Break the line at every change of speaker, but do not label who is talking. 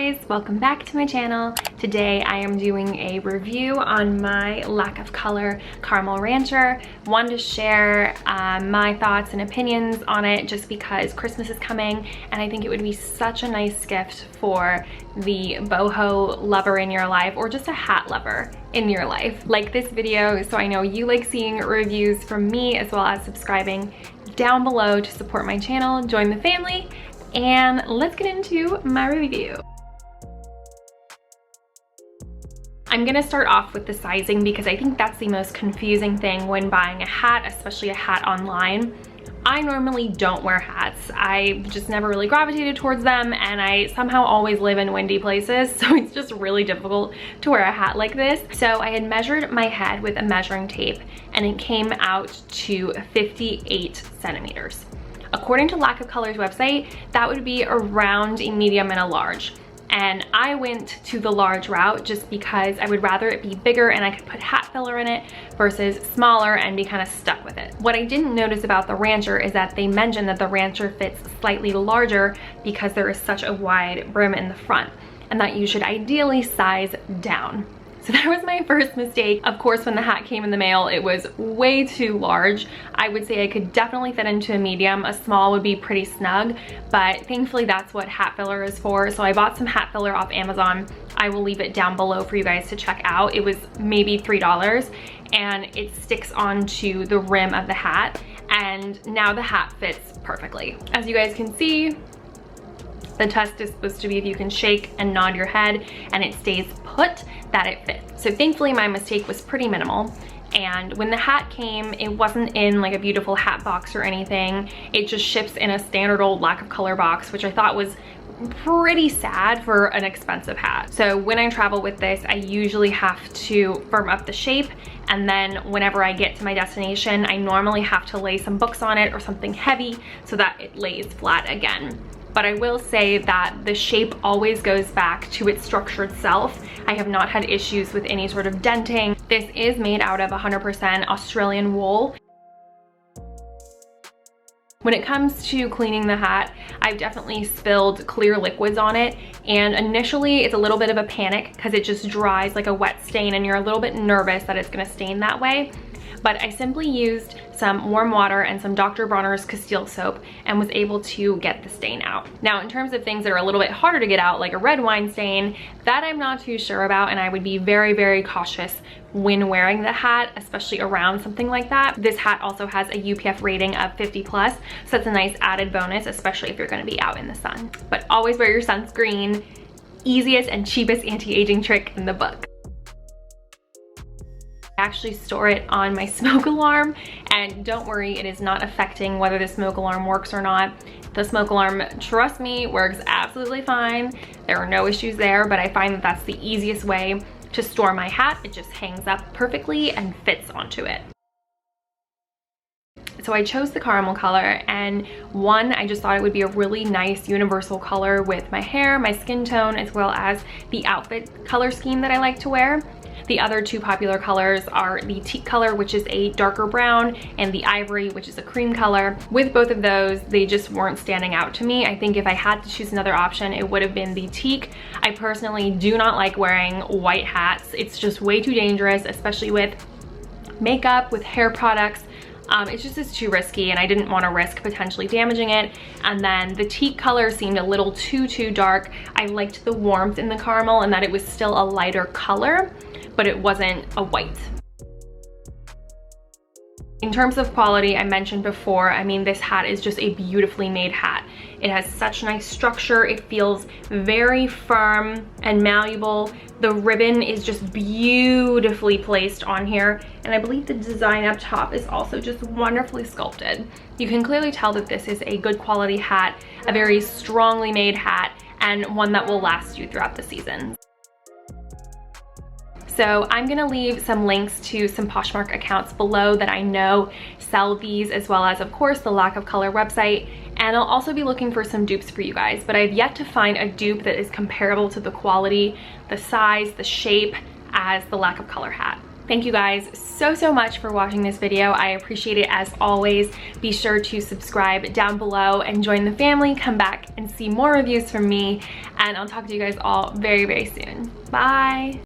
guys, welcome back to my channel. Today I am doing a review on my Lack of Color Caramel Rancher. Wanted to share my thoughts and opinions on it just because Christmas is coming and I think it would be such a nice gift for the boho lover in your life or just a hat lover in your life. Like this video so I know you like seeing reviews from me, as well as subscribing down below to support my channel. Join the family and let's get into my review. I'm gonna start off with the sizing because I think that's the most confusing thing when buying a hat, especially a hat online. I normally don't wear hats. I just never really gravitated towards them, and I somehow always live in windy places, so it's just really difficult to wear a hat like this. So I had measured my head with a measuring tape and it came out to 58 centimeters. According to Lack of Color's website, that would be around a medium and a large. And I went to the large route just because I would rather it be bigger and I could put hat filler in it versus smaller and be kind of stuck with it. What I didn't notice about the Rancher is that they mentioned that the Rancher fits slightly larger because there is such a wide brim in the front, and that you should ideally size down. So that was my first mistake. Of course, when the hat came in the mail, it was way too large. I would say I could definitely fit into a medium. A small would be pretty snug, but thankfully that's what hat filler is for. So I bought some hat filler off Amazon. I will leave it down below for you guys to check out. It was maybe $3 and it sticks onto the rim of the hat, and now the hat fits perfectly. As you guys can see, the test is supposed to be if you can shake and nod your head and it stays put, that it fits. So thankfully my mistake was pretty minimal. And when the hat came, it wasn't in like a beautiful hat box or anything. It just ships in a standard old Lack of Color box, which I thought was pretty sad for an expensive hat. So when I travel with this, I usually have to firm up the shape, and then whenever I get to my destination, I normally have to lay some books on it or something heavy so that it lays flat again. But I will say that the shape always goes back to its structured self. I have not had issues with any sort of denting. This is made out of 100% Australian wool. When it comes to cleaning the hat, I've definitely spilled clear liquids on it, and initially it's a little bit of a panic because it just dries like a wet stain and you're a little bit nervous that it's gonna stain that way. But I simply used some warm water and some Dr. Bronner's Castile soap and was able to get the stain out. Now, in terms of things that are a little bit harder to get out, like a red wine stain, that I'm not too sure about, and I would be very, very cautious when wearing the hat, especially around something like that. This hat also has a UPF rating of 50+, so that's a nice added bonus, especially if you're gonna be out in the sun. But always wear your sunscreen. Easiest and cheapest anti-aging trick in the book. I actually store it on my smoke alarm, and don't worry, it is not affecting whether the smoke alarm works or not. The smoke alarm, trust me, works absolutely fine. There are no issues there, but I find that that's the easiest way to store my hat. It just hangs up perfectly and fits onto it. So I chose the caramel color, and one, I just thought it would be a really nice universal color with my hair, my skin tone, as well as the outfit color scheme that I like to wear. The other two popular colors are the teak color, which is a darker brown, and the ivory, which is a cream color. With both of those, they just weren't standing out to me. I think if I had to choose another option, it would have been the teak. I personally do not like wearing white hats. It's just way too dangerous, especially with makeup, with hair products. It's too risky, and I didn't want to risk potentially damaging it. And then the teak color seemed a little too dark. I liked the warmth in the caramel and that it was still a lighter color, but it wasn't a white. In terms of quality, I mentioned before, I mean, this hat is just a beautifully made hat. It has such nice structure. It feels very firm and malleable. The ribbon is just beautifully placed on here, and I believe the design up top is also just wonderfully sculpted. You can clearly tell that this is a good quality hat, a very strongly made hat, and one that will last you throughout the season. So I'm gonna leave some links to some Poshmark accounts below that I know sell these, as well as, of course, the Lack of Color website. And I'll also be looking for some dupes for you guys, but I've yet to find a dupe that is comparable to the quality, the size, the shape as the Lack of Color hat. Thank you guys so much for watching this video. I appreciate it as always. Be sure to subscribe down below and join the family. Come back and see more reviews from me, and I'll talk to you guys all very soon. Bye.